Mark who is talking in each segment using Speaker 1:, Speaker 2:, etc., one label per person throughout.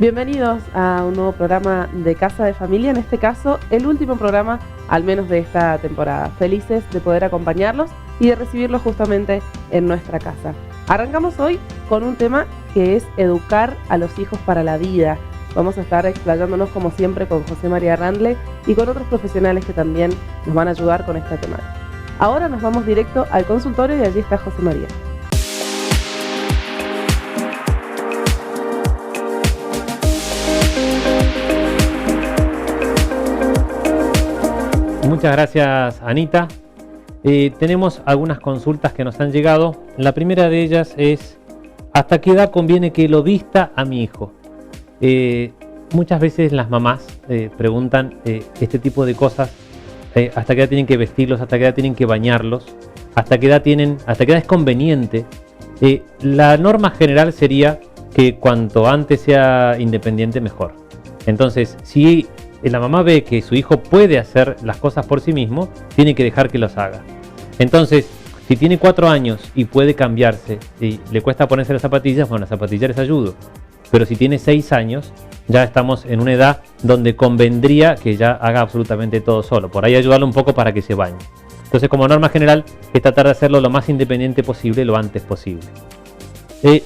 Speaker 1: Bienvenidos a un nuevo programa de Casa de Familia, en este caso el último programa, al menos de esta temporada. Felices de poder acompañarlos y de recibirlos justamente en nuestra casa. Arrancamos hoy con un tema que es educar a los hijos para la vida. Vamos a estar explayándonos como siempre con José María Randle y con otros profesionales que también nos van a ayudar con esta temática. Ahora nos vamos directo al consultorio y allí está José María.
Speaker 2: Muchas gracias, Anita. Tenemos algunas consultas que nos han llegado. La primera de ellas es: ¿hasta qué edad conviene que lo vista a mi hijo? Muchas veces las mamás preguntan este tipo de cosas. ¿Hasta qué edad tienen que vestirlos? ¿Hasta qué edad tienen que bañarlos? ¿Hasta qué edad es conveniente? La norma general sería que cuanto antes sea independiente, mejor. Entonces, si la mamá ve que su hijo puede hacer las cosas por sí mismo, tiene que dejar que los haga. Entonces, si tiene 4 años y puede cambiarse y le cuesta ponerse las zapatillas, bueno, las zapatillas les ayudo. Pero si tiene 6 años, ya estamos en una edad donde convendría que ya haga absolutamente todo solo. Por ahí ayudarlo un poco para que se bañe. Entonces, como norma general, es tratar de hacerlo lo más independiente posible, lo antes posible.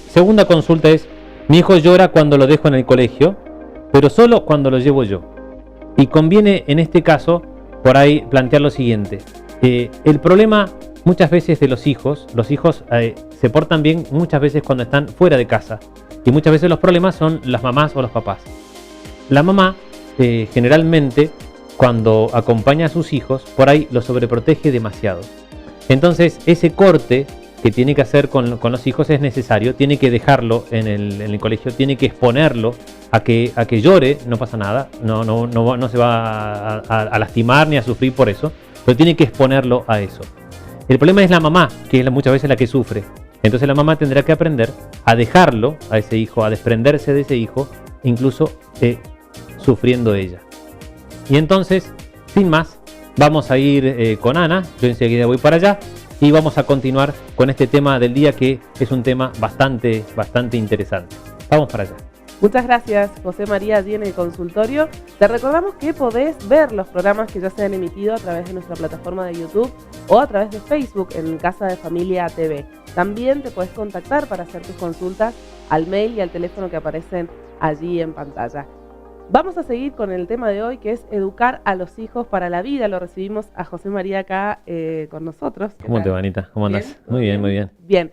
Speaker 2: Segunda consulta es: mi hijo llora cuando lo dejo en el colegio, pero solo cuando lo llevo yo. Y conviene en este caso por ahí plantear lo siguiente. El problema muchas veces de los hijos se portan bien muchas veces cuando están fuera de casa. Y muchas veces los problemas son las mamás o los papás. La mamá generalmente cuando acompaña a sus hijos por ahí los sobreprotege demasiado. Entonces ese corte que tiene que hacer con los hijos es necesario, tiene que dejarlo en el colegio, tiene que exponerlo a que llore, no pasa nada, no se va a lastimar ni a sufrir por eso, pero tiene que exponerlo a eso. El problema es la mamá, que es muchas veces la que sufre. Entonces la mamá tendrá que aprender a dejarlo a ese hijo, a desprenderse de ese hijo, incluso sufriendo ella. Y entonces, sin más, vamos a ir con Ana, yo enseguida voy para allá. Y vamos a continuar con este tema del día, que es un tema bastante interesante. Vamos para allá.
Speaker 1: Muchas gracias, José María, allí en el consultorio. Te recordamos que podés ver los programas que ya se han emitido a través de nuestra plataforma de YouTube o a través de Facebook en Casa de Familia TV. También te podés contactar para hacer tus consultas al mail y al teléfono que aparecen allí en pantalla. Vamos a seguir con el tema de hoy, que es educar a los hijos para la vida. Lo recibimos a José María acá con nosotros.
Speaker 2: ¿Cómo te va, Anita? ¿Cómo andás? Muy bien, muy bien.
Speaker 1: Bien.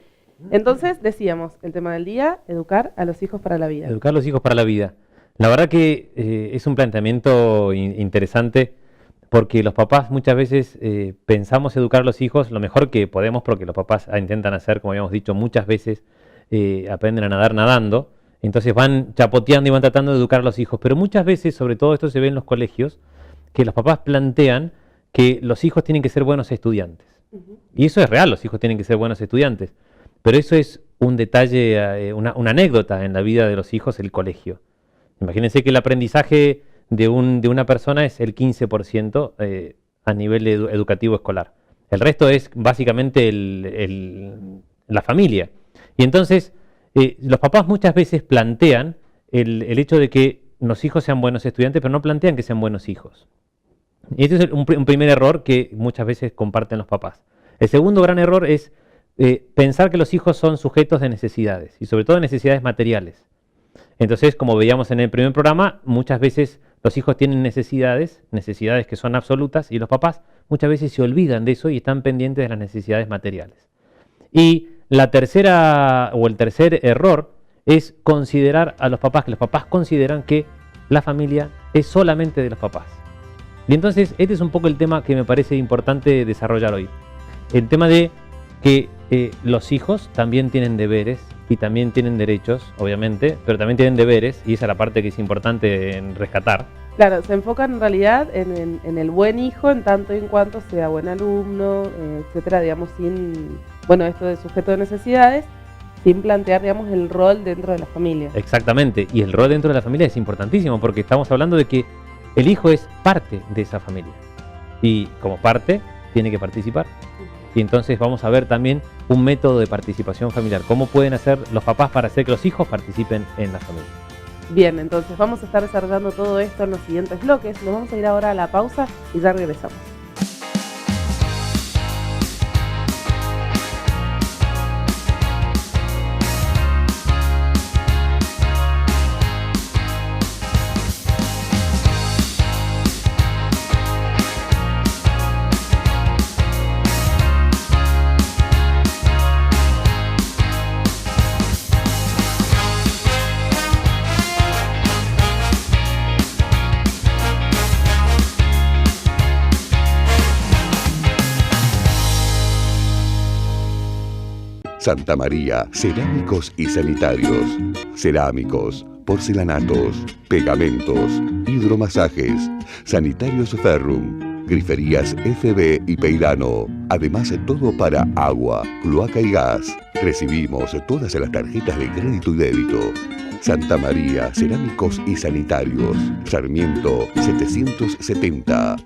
Speaker 1: Entonces, decíamos, el tema del día: educar a los hijos para la vida.
Speaker 2: Educar a los hijos para la vida. La verdad que es un planteamiento interesante, porque los papás muchas veces pensamos educar a los hijos lo mejor que podemos, porque los papás intentan hacer, como habíamos dicho, muchas veces aprenden a nadar nadando. Entonces van chapoteando y van tratando de educar a los hijos. Pero muchas veces, sobre todo esto se ve en los colegios, que los papás plantean que los hijos tienen que ser buenos estudiantes. Y eso es real, los hijos tienen que ser buenos estudiantes. Pero eso es un detalle, una anécdota en la vida de los hijos, el colegio. Imagínense que el aprendizaje de una persona es el 15% a nivel educativo escolar. El resto es básicamente la familia. Y entonces los papás muchas veces plantean el hecho de que los hijos sean buenos estudiantes, pero no plantean que sean buenos hijos. Y este es un primer error que muchas veces comparten los papás. El segundo gran error es pensar que los hijos son sujetos de necesidades, y sobre todo de necesidades materiales. Entonces, como veíamos en el primer programa, muchas veces los hijos tienen necesidades que son absolutas, y los papás muchas veces se olvidan de eso y están pendientes de las necesidades materiales. Y la tercera o el tercer error es considerar a los papás, que los papás consideran que la familia es solamente de los papás. Y entonces este es un poco el tema que me parece importante desarrollar hoy. El tema de que los hijos también tienen deberes y también tienen derechos, obviamente, pero también tienen deberes, y esa es la parte que es importante en rescatar.
Speaker 1: Claro, se enfocan en realidad en el buen hijo, en tanto y en cuanto sea buen alumno, etcétera, digamos, sin, bueno, esto de sujeto de necesidades, sin plantear, digamos, el rol dentro de la familia.
Speaker 2: Exactamente, y el rol dentro de la familia es importantísimo, porque estamos hablando de que el hijo es parte de esa familia, y como parte tiene que participar. Y entonces vamos a ver también un método de participación familiar. ¿Cómo pueden hacer los papás para hacer que los hijos participen en la familia?
Speaker 1: Bien, entonces vamos a estar desarrollando todo esto en los siguientes bloques. Nos vamos a ir ahora a la pausa y ya regresamos.
Speaker 3: Santa María, cerámicos y sanitarios. Cerámicos, porcelanatos, pegamentos, hidromasajes, sanitarios Ferrum, griferías FB y Peirano. Además, todo para agua, cloaca y gas. Recibimos todas las tarjetas de crédito y débito. Santa María, cerámicos y sanitarios. Sarmiento 770.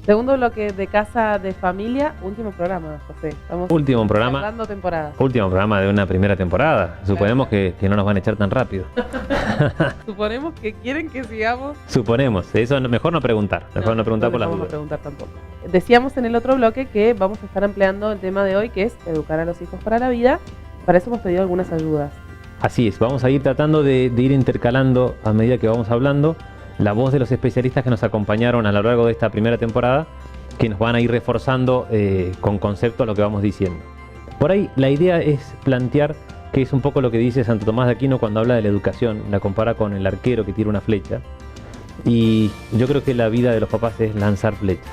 Speaker 1: Segundo bloque de Casa de Familia, último programa, José. Estamos
Speaker 2: Último programa.
Speaker 1: cerrando temporada.
Speaker 2: Último programa de una primera temporada. Suponemos que no nos van a echar tan rápido.
Speaker 1: Suponemos que quieren que sigamos.
Speaker 2: Suponemos. Eso mejor no preguntar. Mejor no preguntar por las
Speaker 1: No vamos a
Speaker 2: dudas.
Speaker 1: preguntar tampoco. Decíamos en el otro bloque que vamos a estar ampliando el tema de hoy, que es educar a los hijos para la vida. Para eso hemos pedido algunas ayudas.
Speaker 2: Así es. Vamos a ir tratando de ir intercalando a medida que vamos hablando la voz de los especialistas que nos acompañaron a lo largo de esta primera temporada, que nos van a ir reforzando con conceptos lo que vamos diciendo. Por ahí la idea es plantear que es un poco lo que dice Santo Tomás de Aquino cuando habla de la educación, la compara con el arquero que tira una flecha, y yo creo que la vida de los papás es lanzar flechas,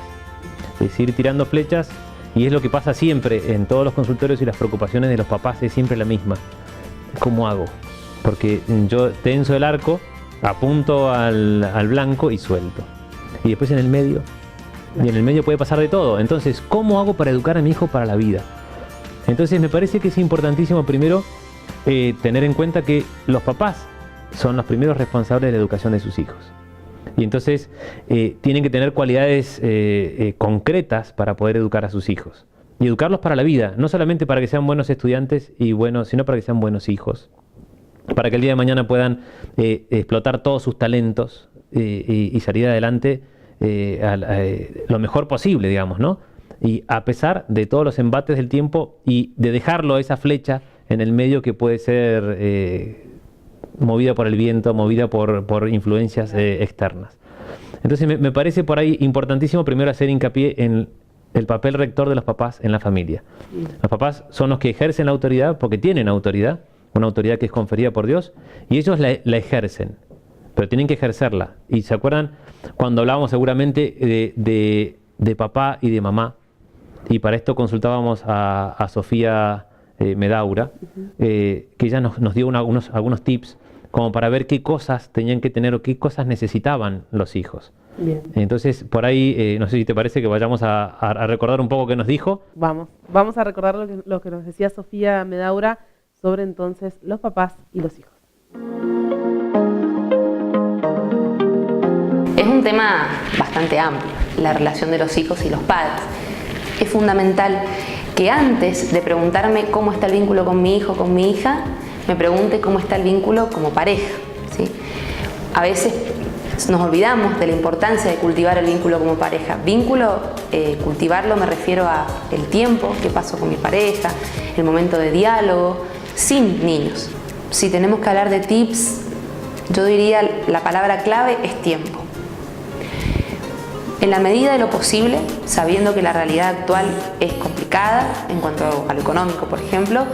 Speaker 2: es ir tirando flechas, y es lo que pasa siempre en todos los consultorios, y las preocupaciones de los papás es siempre la misma: ¿cómo hago? Porque yo tenso el arco, apunto al blanco y suelto. Y después en el medio, y en el medio puede pasar de todo. Entonces, ¿cómo hago para educar a mi hijo para la vida? Entonces me parece que es importantísimo primero tener en cuenta que los papás son los primeros responsables de la educación de sus hijos. Y entonces tienen que tener cualidades concretas para poder educar a sus hijos. Y educarlos para la vida, no solamente para que sean buenos estudiantes y buenos, sino para que sean buenos hijos. Para que el día de mañana puedan explotar todos sus talentos y salir adelante lo mejor posible, digamos, ¿no? Y a pesar de todos los embates del tiempo y de dejarlo esa flecha en el medio que puede ser movida por el viento, movida por influencias externas. Entonces me parece por ahí importantísimo primero hacer hincapié en el papel rector de los papás en la familia. Los papás son los que ejercen la autoridad porque tienen autoridad, una autoridad que es conferida por Dios, y ellos la ejercen, pero tienen que ejercerla. Y se acuerdan cuando hablábamos seguramente de papá y de mamá, y para esto consultábamos a Sofía Medaura, que ella nos dio algunos tips como para ver qué cosas tenían que tener o qué cosas necesitaban los hijos.
Speaker 1: Bien.
Speaker 2: Entonces, por ahí, no sé si te parece que vayamos a recordar un poco qué nos dijo.
Speaker 1: Vamos a recordar lo que nos decía Sofía Medaura sobre entonces los papás y los hijos.
Speaker 4: Es un tema bastante amplio, la relación de los hijos y los padres. Es fundamental que antes de preguntarme cómo está el vínculo con mi hijo o con mi hija, me pregunte cómo está el vínculo como pareja, ¿sí? A veces nos olvidamos de la importancia de cultivar el vínculo como pareja. Cultivarlo me refiero a el tiempo que paso con mi pareja, el momento de diálogo, sin niños. Si tenemos que hablar de tips, yo diría la palabra clave es tiempo. En la medida de lo posible, sabiendo que la realidad actual es complicada en cuanto a lo económico, por ejemplo,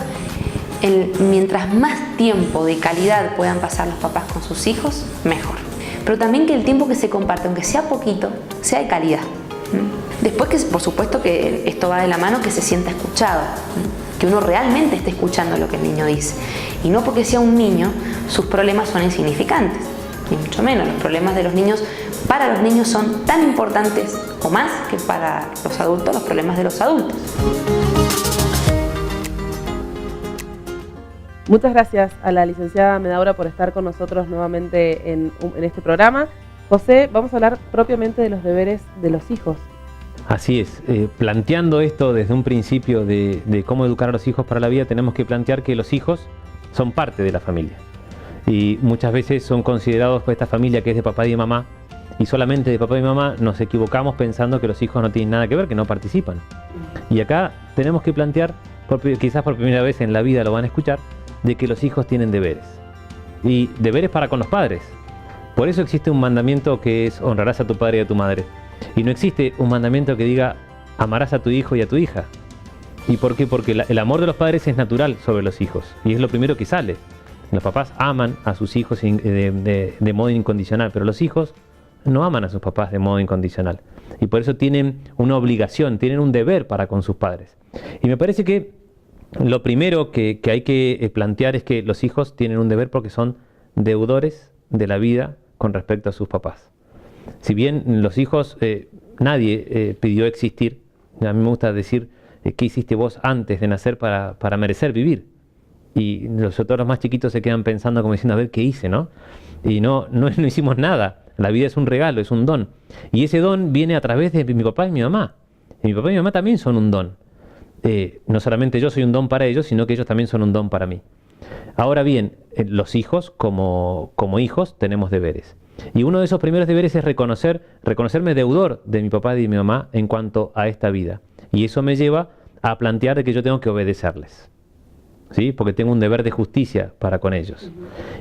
Speaker 4: mientras más tiempo de calidad puedan pasar los papás con sus hijos, mejor. Pero también que el tiempo que se comparte, aunque sea poquito, sea de calidad. Después que, por supuesto, que esto va de la mano que se sienta escuchado. que uno realmente esté escuchando lo que el niño dice. Y no porque sea un niño, sus problemas son insignificantes, ni mucho menos. Los problemas de los niños, para los niños, son tan importantes o más que para los adultos los problemas de los adultos.
Speaker 1: Muchas gracias a la licenciada Medaura por estar con nosotros nuevamente en este programa. José, vamos a hablar propiamente de los deberes de los hijos.
Speaker 2: Así es, planteando esto desde un principio de cómo educar a los hijos para la vida, tenemos que plantear que los hijos son parte de la familia. Y muchas veces son considerados por esta familia que es de papá y de mamá, y solamente de papá y mamá nos equivocamos pensando que los hijos no tienen nada que ver, que no participan. Y acá tenemos que plantear, quizás por primera vez en la vida lo van a escuchar, de que los hijos tienen deberes. Y deberes para con los padres. Por eso existe un mandamiento que es honrarás a tu padre y a tu madre. Y no existe un mandamiento que diga amarás a tu hijo y a tu hija. ¿Y por qué? Porque el amor de los padres es natural sobre los hijos. Y es lo primero que sale. Los papás aman a sus hijos de modo incondicional, pero los hijos no aman a sus papás de modo incondicional. Y por eso tienen una obligación, tienen un deber para con sus padres. Y me parece que lo primero que hay que plantear es que los hijos tienen un deber porque son deudores de la vida con respecto a sus papás. Si bien los hijos, nadie pidió existir, a mí me gusta decir, ¿qué hiciste vos antes de nacer para merecer vivir? Y nosotros los más chiquitos se quedan pensando como diciendo, a ver qué hice, ¿no? Y no hicimos nada. La vida es un regalo, es un don. Y ese don viene a través de mi papá y mi mamá. Y mi papá y mi mamá también son un don. No solamente yo soy un don para ellos, sino que ellos también son un don para mí. Ahora bien, los hijos, como hijos, tenemos deberes. Y uno de esos primeros deberes es reconocerme deudor de mi papá y de mi mamá en cuanto a esta vida. Y eso me lleva a plantear de que yo tengo que obedecerles, ¿sí? Porque tengo un deber de justicia para con ellos.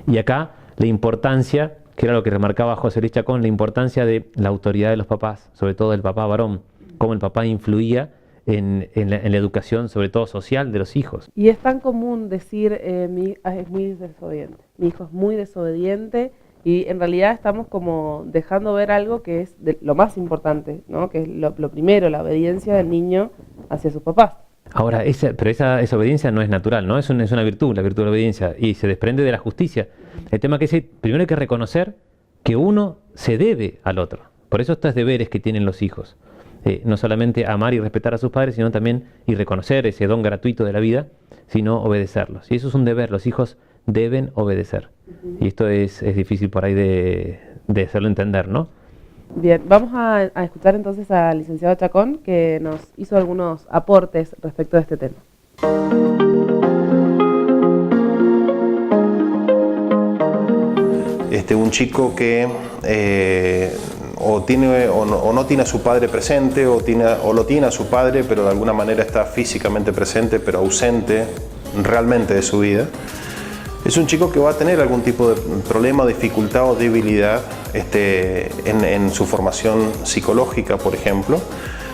Speaker 2: Y acá la importancia, que era lo que remarcaba José Luis Chacón, la importancia de la autoridad de los papás, sobre todo del papá varón, cómo el papá influía en la educación, sobre todo social, de los hijos.
Speaker 1: Y es tan común decir, mi hija es muy desobediente, mi hijo es muy desobediente, y en realidad estamos como dejando ver algo que es lo más importante, ¿no? Que es lo primero, la obediencia del niño hacia sus papás.
Speaker 2: Ahora, pero esa obediencia no es natural, ¿no? Es una virtud, la virtud de la obediencia, y se desprende de la justicia. El tema que es, primero hay que reconocer que uno se debe al otro. Por eso estos deberes que tienen los hijos. No solamente amar y respetar a sus padres, sino también y reconocer ese don gratuito de la vida, sino obedecerlos. Y eso es un deber, los hijos deben obedecer. Y esto es difícil por ahí de hacerlo entender, ¿no?
Speaker 1: Bien, vamos a escuchar entonces al licenciado Chacón, que nos hizo algunos aportes respecto de este tema.
Speaker 5: Un chico que o no tiene a su padre presente o lo tiene a su padre, pero de alguna manera está físicamente presente pero ausente realmente de su vida, es un chico que va a tener algún tipo de problema, dificultad o debilidad en su formación psicológica, por ejemplo.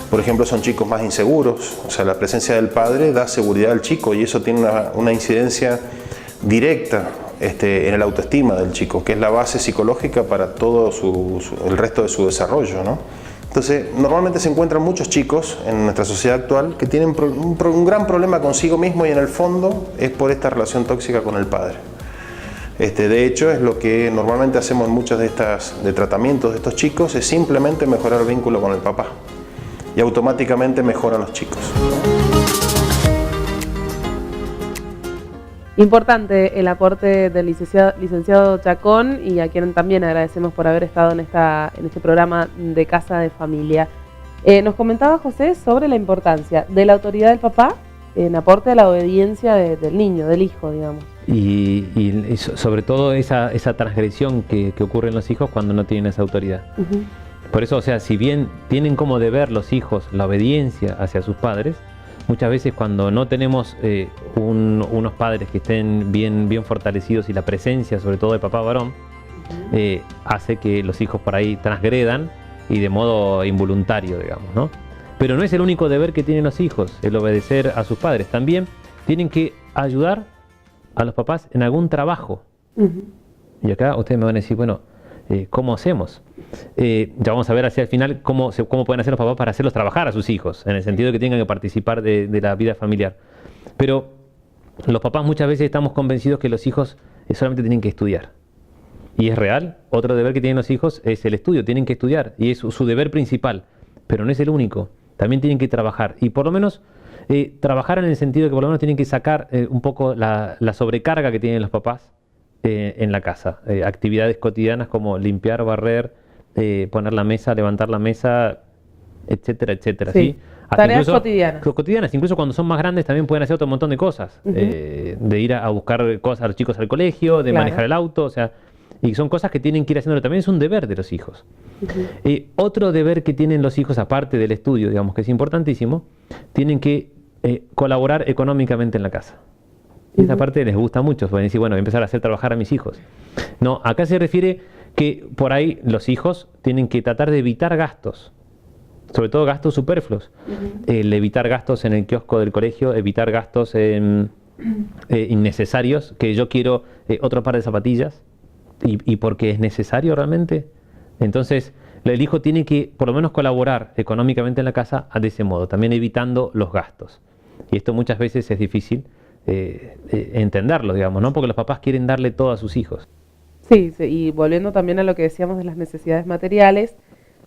Speaker 5: Por ejemplo, son chicos más inseguros, o sea, la presencia del padre da seguridad al chico y eso tiene una incidencia directa en el autoestima del chico, que es la base psicológica para todo el resto de su desarrollo, ¿no? Entonces, normalmente se encuentran muchos chicos en nuestra sociedad actual que tienen un gran problema consigo mismo y en el fondo es por esta relación tóxica con el padre. De hecho, es lo que normalmente hacemos en muchos de tratamientos de estos chicos, es simplemente mejorar el vínculo con el papá y automáticamente mejoran los chicos.
Speaker 1: Importante el aporte del licenciado Chacón, y a quien también agradecemos por haber estado en este programa de Casa de Familia. Nos comentaba José sobre la importancia de la autoridad del papá en aporte a la obediencia del niño, del hijo, digamos.
Speaker 2: Y sobre todo esa transgresión que ocurre en los hijos cuando no tienen esa autoridad. Uh-huh. Por eso, o sea, si bien tienen como deber los hijos la obediencia hacia sus padres, muchas veces cuando no tenemos unos padres que estén bien fortalecidos y la presencia sobre todo del papá varón, hace que los hijos por ahí transgredan y de modo involuntario, digamos, ¿no? Pero no es el único deber que tienen los hijos, el obedecer a sus padres. También tienen que ayudar a los papás en algún trabajo. Uh-huh. Y acá ustedes me van a decir, bueno, ¿cómo hacemos? Ya vamos a ver hacia el final cómo pueden hacer los papás para hacerlos trabajar a sus hijos, en el sentido de que tengan que participar de la vida familiar. Pero los papás muchas veces estamos convencidos que los hijos solamente tienen que estudiar. Y es real, otro deber que tienen los hijos es el estudio, tienen que estudiar y es su deber principal, pero no es el único, también tienen que trabajar y por lo menos trabajar en el sentido de que por lo menos tienen que sacar un poco la sobrecarga que tienen los papás en la casa, actividades cotidianas como limpiar, barrer, poner la mesa, levantar la mesa, etcétera, etcétera.
Speaker 1: Sí.
Speaker 2: ¿Sí?
Speaker 1: Tareas cotidianas.
Speaker 2: Cotidianas, incluso cuando son más grandes también pueden hacer otro montón de cosas, de ir a buscar cosas a los chicos al colegio, de manejar el auto, o sea, y son cosas que tienen que ir haciendo, también es un deber de los hijos. Otro deber que tienen los hijos, aparte del estudio, digamos que es importantísimo, tienen que colaborar económicamente en la casa. Y esa parte les gusta mucho, pueden decir, bueno, voy a empezar a hacer trabajar a mis hijos. No, acá se refiere que por ahí los hijos tienen que tratar de evitar gastos, sobre todo gastos superfluos. El evitar gastos en el kiosco del colegio, evitar gastos innecesarios, que yo quiero otro par de zapatillas, y porque es necesario realmente. Entonces, el hijo tiene que por lo menos colaborar económicamente en la casa de ese modo, también evitando los gastos. Y esto muchas veces es difícil entenderlo, digamos, ¿no? Porque los papás quieren darle todo a sus hijos.
Speaker 1: Sí, y volviendo también a lo que decíamos de las necesidades materiales,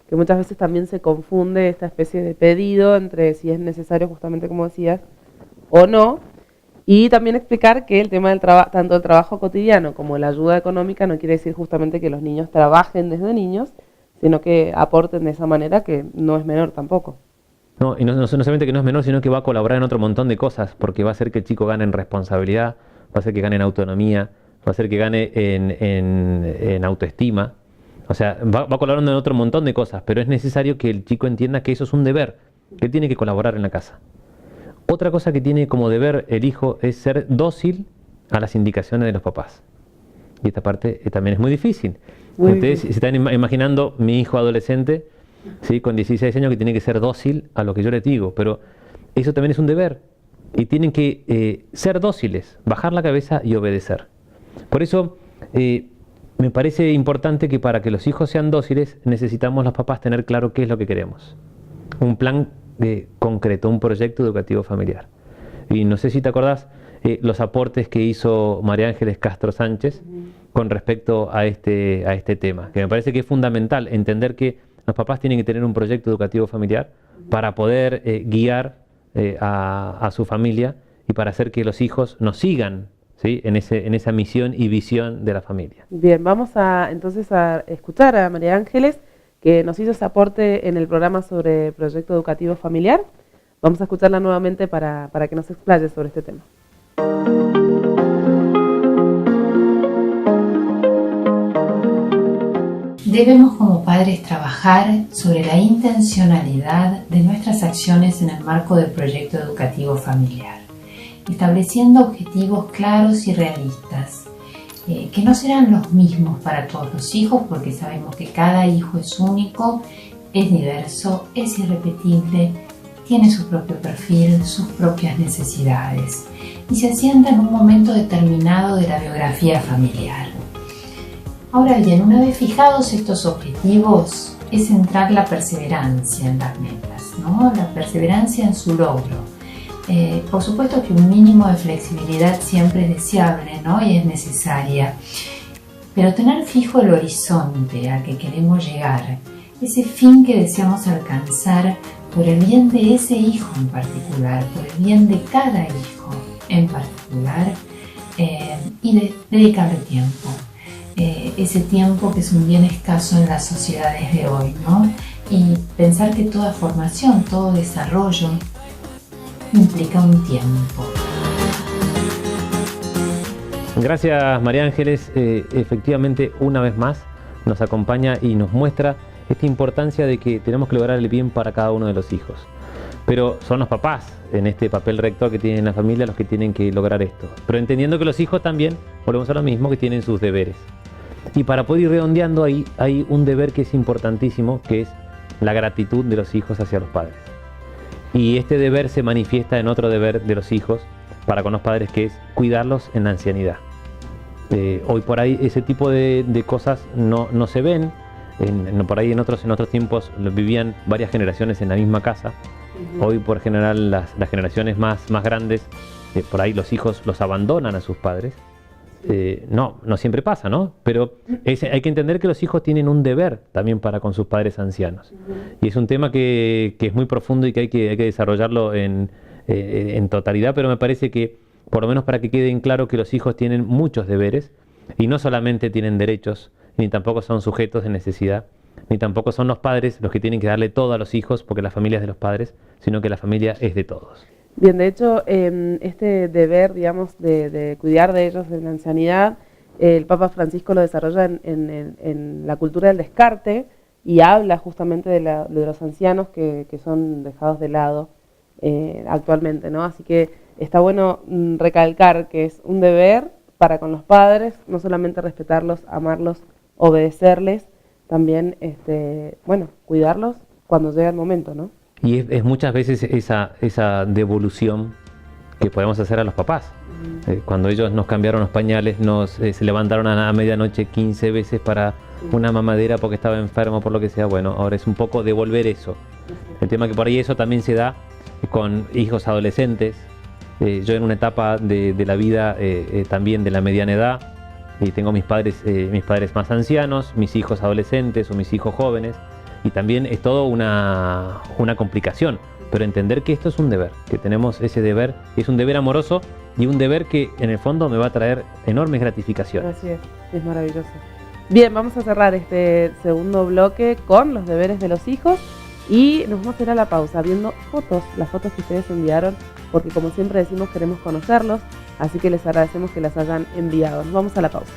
Speaker 1: que muchas veces también se confunde esta especie de pedido entre si es necesario, justamente como decías, o no. Y también explicar que el tema del tanto el trabajo cotidiano como la ayuda económica no quiere decir justamente que los niños trabajen desde niños, sino que aporten de esa manera, que no es menor tampoco.
Speaker 2: No, y no solamente que no es menor, sino que va a colaborar en otro montón de cosas, porque va a hacer que el chico gane en responsabilidad, va a hacer que gane en autonomía, va a hacer que gane en autoestima. O sea, va colaborando en otro montón de cosas, pero es necesario que el chico entienda que eso es un deber, que él tiene que colaborar en la casa. Otra cosa que tiene como deber el hijo es ser dócil a las indicaciones de los papás. Y esta parte también es muy difícil. Ustedes se están imaginando mi hijo adolescente, ¿sí? Con 16 años, que tiene que ser dócil a lo que yo les digo, pero eso también es un deber. Y tienen que ser dóciles, bajar la cabeza y obedecer. Por eso me parece importante que para que los hijos sean dóciles necesitamos los papás tener claro qué es lo que queremos. Un plan concreto, un proyecto educativo familiar. Y no sé si te acordás los aportes que hizo María Ángeles Castro Sánchez con respecto a este tema, que me parece que es fundamental entender que los papás tienen que tener un proyecto educativo familiar para poder guiar a su familia y para hacer que los hijos nos sigan, ¿sí? en esa misión y visión de la familia.
Speaker 1: Bien, vamos entonces a escuchar a María Ángeles, que nos hizo ese aporte en el programa sobre proyecto educativo familiar. Vamos a escucharla nuevamente para que nos explaye sobre este tema.
Speaker 6: Debemos como padres trabajar sobre la intencionalidad de nuestras acciones en el marco del proyecto educativo familiar, estableciendo objetivos claros y realistas, que no serán los mismos para todos los hijos, porque sabemos que cada hijo es único, es diverso, es irrepetible, tiene su propio perfil, sus propias necesidades y se asienta en un momento determinado de la biografía familiar. Ahora bien, una vez fijados estos objetivos, es centrar la perseverancia en las metas, ¿no? La perseverancia en su logro. Por supuesto que un mínimo de flexibilidad siempre es deseable, ¿no? Y es necesaria, pero tener fijo el horizonte al que queremos llegar, ese fin que deseamos alcanzar por el bien de ese hijo en particular, por el bien de cada hijo en particular, y dedicarle tiempo. Ese tiempo que es un bien escaso en las sociedades de hoy, ¿no? Y pensar que toda formación, todo desarrollo implica un tiempo.
Speaker 2: Gracias, María Ángeles. Efectivamente, una vez más nos acompaña y nos muestra esta importancia de que tenemos que lograr el bien para cada uno de los hijos. Pero son los papás, en este papel rector que tienen la familia, los que tienen que lograr esto. Pero entendiendo que los hijos también, volvemos a lo mismo, que tienen sus deberes. Y para poder ir redondeando ahí, hay un deber que es importantísimo, que es la gratitud de los hijos hacia los padres. Y este deber se manifiesta en otro deber de los hijos para con los padres, que es cuidarlos en la ancianidad. Hoy por ahí ese tipo de cosas no se ven. Por ahí en otros tiempos vivían varias generaciones en la misma casa. Hoy por general las generaciones más grandes por ahí los hijos los abandonan a sus padres. No siempre pasa, ¿no? Pero hay que entender que los hijos tienen un deber también para con sus padres ancianos. Y es un tema que es muy profundo y que hay que desarrollarlo en totalidad, pero me parece que, por lo menos para que quede en claro, que los hijos tienen muchos deberes y no solamente tienen derechos, ni tampoco son sujetos de necesidad, ni tampoco son los padres los que tienen que darle todo a los hijos porque la familia es de los padres, sino que la familia es de todos.
Speaker 1: Bien, de hecho, este deber, digamos, de cuidar de ellos en la ancianidad, el Papa Francisco lo desarrolla en la cultura del descarte y habla justamente de los ancianos que son dejados de lado actualmente, ¿no? Así que está bueno recalcar que es un deber para con los padres, no solamente respetarlos, amarlos, obedecerles, también, bueno, cuidarlos cuando llega el momento, ¿no?
Speaker 2: Y es muchas veces esa devolución que podemos hacer a los papás. Cuando ellos nos cambiaron los pañales, se levantaron a medianoche 15 veces para una mamadera porque estaba enfermo, por lo que sea. Bueno, ahora es un poco devolver eso. El tema que por ahí eso también se da con hijos adolescentes. Yo en una etapa de la vida también de la mediana edad, y tengo mis padres más ancianos, mis hijos adolescentes o mis hijos jóvenes. Y también es todo una complicación, pero entender que esto es un deber, que tenemos ese deber, es un deber amoroso y un deber que en el fondo me va a traer enormes gratificaciones.
Speaker 1: Así es maravilloso. Bien, vamos a cerrar este segundo bloque con los deberes de los hijos y nos vamos a ir a la pausa viendo fotos, las fotos que ustedes enviaron, porque como siempre decimos queremos conocerlos, así que les agradecemos que las hayan enviado. Nos vamos a la pausa.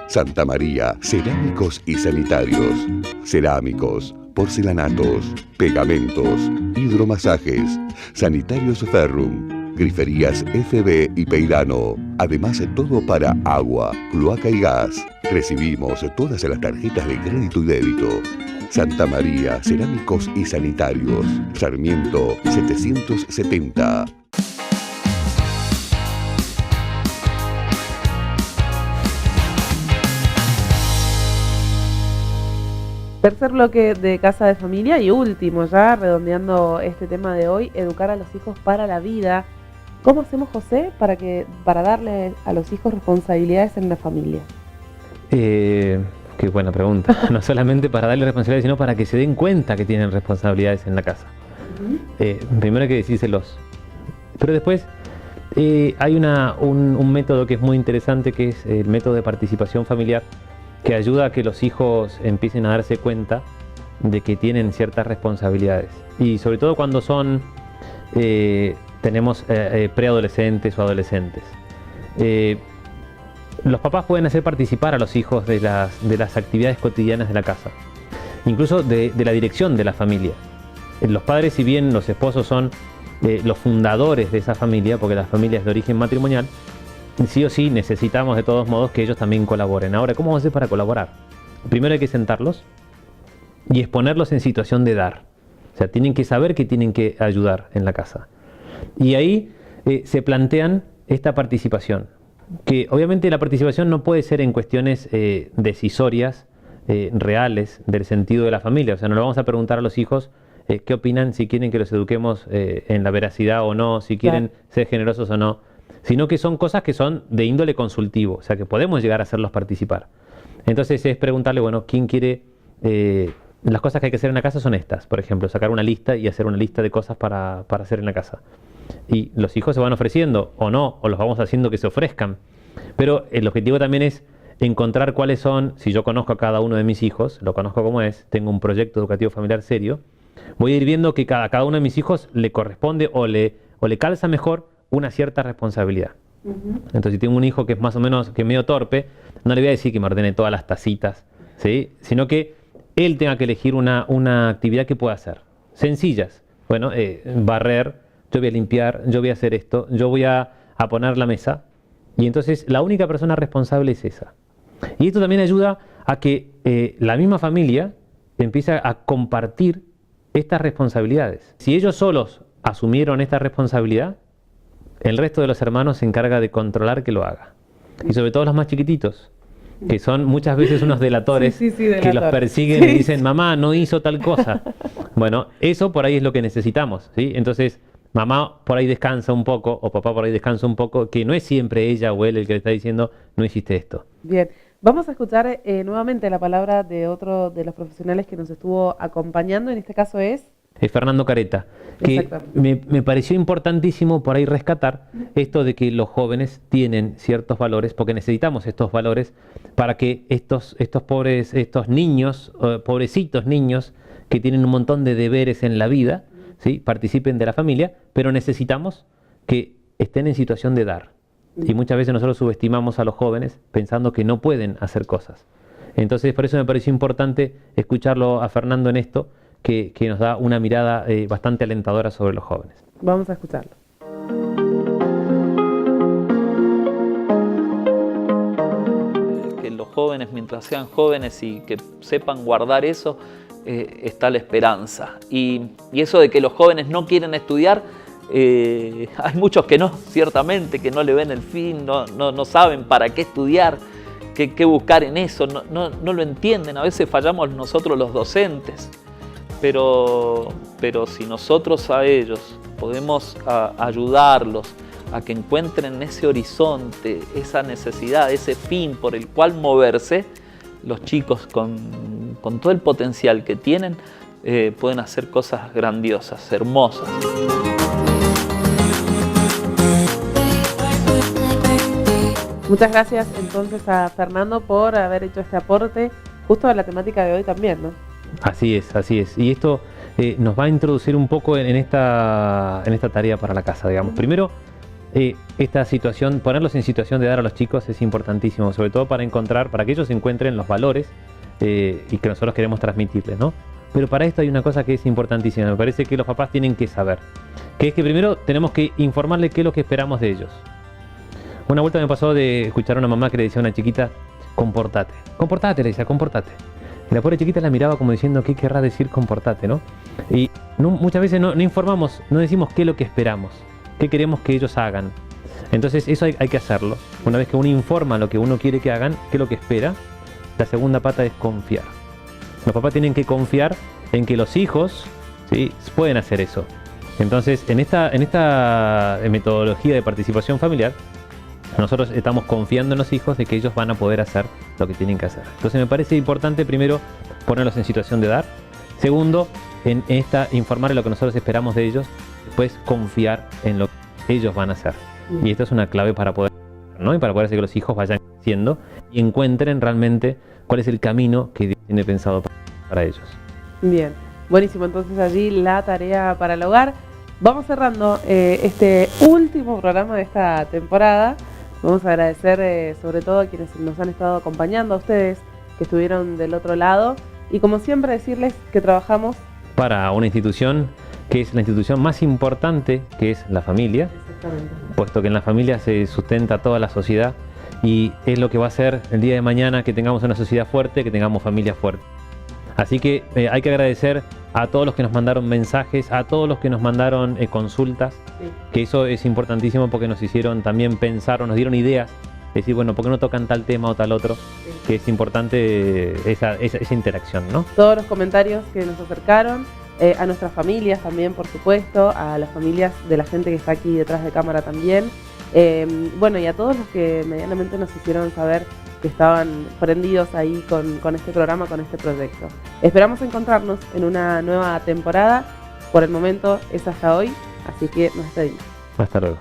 Speaker 3: Santa María, cerámicos y sanitarios. Cerámicos, porcelanatos, pegamentos, hidromasajes, sanitarios Ferrum, griferías FB y Peirano. Además, todo para agua, cloaca y gas. Recibimos todas las tarjetas de crédito y débito. Santa María, cerámicos y sanitarios. Sarmiento 770.
Speaker 1: Tercer bloque de Casa de Familia y último ya, redondeando este tema de hoy, educar a los hijos para la vida. ¿Cómo hacemos, José, para darle a los hijos responsabilidades en la familia?
Speaker 2: Qué buena pregunta. No solamente para darle responsabilidades, sino para que se den cuenta que tienen responsabilidades en la casa. Primero hay que decírselos. Pero después hay un método que es muy interesante, que es el método de participación familiar, que ayuda a que los hijos empiecen a darse cuenta de que tienen ciertas responsabilidades. Y sobre todo cuando tenemos preadolescentes o adolescentes. Los papás pueden hacer participar a los hijos de las actividades cotidianas de la casa, incluso de la dirección de la familia. Los padres, si bien los esposos son los fundadores de esa familia, porque la familia es de origen matrimonial, sí o sí necesitamos de todos modos que ellos también colaboren. Ahora, ¿cómo vamos a hacer para colaborar? Primero hay que sentarlos y exponerlos en situación de dar. O sea, tienen que saber que tienen que ayudar en la casa. Y ahí se plantean esta participación. Que obviamente la participación no puede ser en cuestiones decisorias, reales, del sentido de la familia. O sea, no le vamos a preguntar a los hijos qué opinan, si quieren que los eduquemos en la veracidad o no, si quieren ser generosos o no. Sino que son cosas que son de índole consultivo, o sea que podemos llegar a hacerlos participar. Entonces es preguntarle, bueno, ¿quién quiere? Las cosas que hay que hacer en la casa son estas, por ejemplo, sacar una lista y hacer una lista de cosas para hacer en la casa. Y los hijos se van ofreciendo o no, o los vamos haciendo que se ofrezcan. Pero el objetivo también es encontrar cuáles son, si yo conozco a cada uno de mis hijos, lo conozco como es, tengo un proyecto educativo familiar serio, voy a ir viendo que a cada uno de mis hijos le corresponde o le calza mejor una cierta responsabilidad. Entonces, si tengo un hijo que es más o menos que medio torpe, no le voy a decir que me ordene todas las tacitas, ¿sí? Sino que él tenga que elegir una actividad que pueda hacer. Sencillas. Bueno, barrer, yo voy a limpiar, yo voy a hacer esto, yo voy a poner la mesa. Y entonces la única persona responsable es esa. Y esto también ayuda a que la misma familia empiece a compartir estas responsabilidades. Si ellos solos asumieron esta responsabilidad, el resto de los hermanos se encarga de controlar que lo haga. Y sobre todo los más chiquititos, que son muchas veces unos delatores, que los persiguen y dicen, mamá, no hizo tal cosa. Bueno, eso por ahí es lo que necesitamos, ¿sí? Entonces, mamá por ahí descansa un poco, o papá por ahí descansa un poco, que no es siempre ella o él el que le está diciendo, no hiciste esto.
Speaker 1: Bien, vamos a escuchar nuevamente la palabra de otro de los profesionales que nos estuvo acompañando, en este caso es
Speaker 2: Fernando Careta, que me pareció importantísimo por ahí rescatar esto de que los jóvenes tienen ciertos valores, porque necesitamos estos valores para que estos pobres, estos niños, pobrecitos niños que tienen un montón de deberes en la vida, ¿sí? Participen de la familia, pero necesitamos que estén en situación de dar. Y muchas veces nosotros subestimamos a los jóvenes pensando que no pueden hacer cosas. Entonces, por eso me pareció importante escucharlo a Fernando en esto, que nos da una mirada bastante alentadora sobre los jóvenes.
Speaker 1: Vamos a escucharlo.
Speaker 7: Que los jóvenes, mientras sean jóvenes y que sepan guardar eso, está la esperanza. Y eso de que los jóvenes no quieren estudiar, hay muchos que no, ciertamente, que no le ven el fin, no saben para qué estudiar, qué buscar en eso, no lo entienden. A veces fallamos nosotros los docentes. Pero si nosotros a ellos podemos ayudarlos a que encuentren ese horizonte, esa necesidad, ese fin por el cual moverse, los chicos con todo el potencial que tienen pueden hacer cosas grandiosas, hermosas.
Speaker 1: Muchas gracias entonces a Fernando por haber hecho este aporte justo a la temática de hoy también, ¿no?
Speaker 2: Así es, así es. Y esto nos va a introducir un poco en esta tarea para la casa, digamos. Primero, esta situación, ponerlos en situación de dar a los chicos es importantísimo, sobre todo para que ellos encuentren los valores y que nosotros queremos transmitirles, ¿no? Pero para esto hay una cosa que es importantísima, me parece que los papás tienen que saber, que es que primero tenemos que informarles qué es lo que esperamos de ellos. Una vuelta me pasó de escuchar a una mamá que le decía a una chiquita, comportate, le decía, comportate. Y la pobre chiquita la miraba como diciendo, ¿qué querrá decir comportate, no? Y muchas veces no informamos, no decimos qué es lo que esperamos, qué queremos que ellos hagan. Entonces eso hay que hacerlo. Una vez que uno informa lo que uno quiere que hagan, qué es lo que espera, la segunda pata es confiar. Los papás tienen que confiar en que los hijos, ¿sí?, pueden hacer eso. Entonces, en esta metodología de participación familiar, nosotros estamos confiando en los hijos de que ellos van a poder hacer lo que tienen que hacer. Entonces me parece importante primero ponerlos en situación de dar. Segundo, informar lo que nosotros esperamos de ellos. Después confiar en lo que ellos van a hacer. Y esto es una clave para poder, ¿no? Y para poder hacer que los hijos vayan creciendo y encuentren realmente cuál es el camino que Dios tiene pensado para ellos.
Speaker 1: Bien, buenísimo. Entonces allí la tarea para el hogar. Vamos cerrando este último programa de esta temporada. Vamos a agradecer sobre todo a quienes nos han estado acompañando, a ustedes que estuvieron del otro lado. Y como siempre decirles que trabajamos
Speaker 2: para una institución que es la institución más importante, que es la familia.
Speaker 1: Exactamente.
Speaker 2: Puesto que en la familia se sustenta toda la sociedad y es lo que va a hacer el día de mañana que tengamos una sociedad fuerte, que tengamos familias fuertes. Así que hay que agradecer a todos los que nos mandaron mensajes, a todos los que nos mandaron consultas, que eso es importantísimo porque nos hicieron también pensar o nos dieron ideas, decir, bueno, ¿por qué no tocan tal tema o tal otro? Que es importante esa interacción, ¿no?
Speaker 1: Todos los comentarios que nos acercaron, a nuestras familias también, por supuesto, a las familias de la gente que está aquí detrás de cámara también. Bueno, y a todos los que medianamente nos hicieron saber que estaban prendidos ahí con este programa, con este proyecto. Esperamos encontrarnos en una nueva temporada. Por el momento es hasta hoy, así que nos despedimos.
Speaker 2: Hasta luego.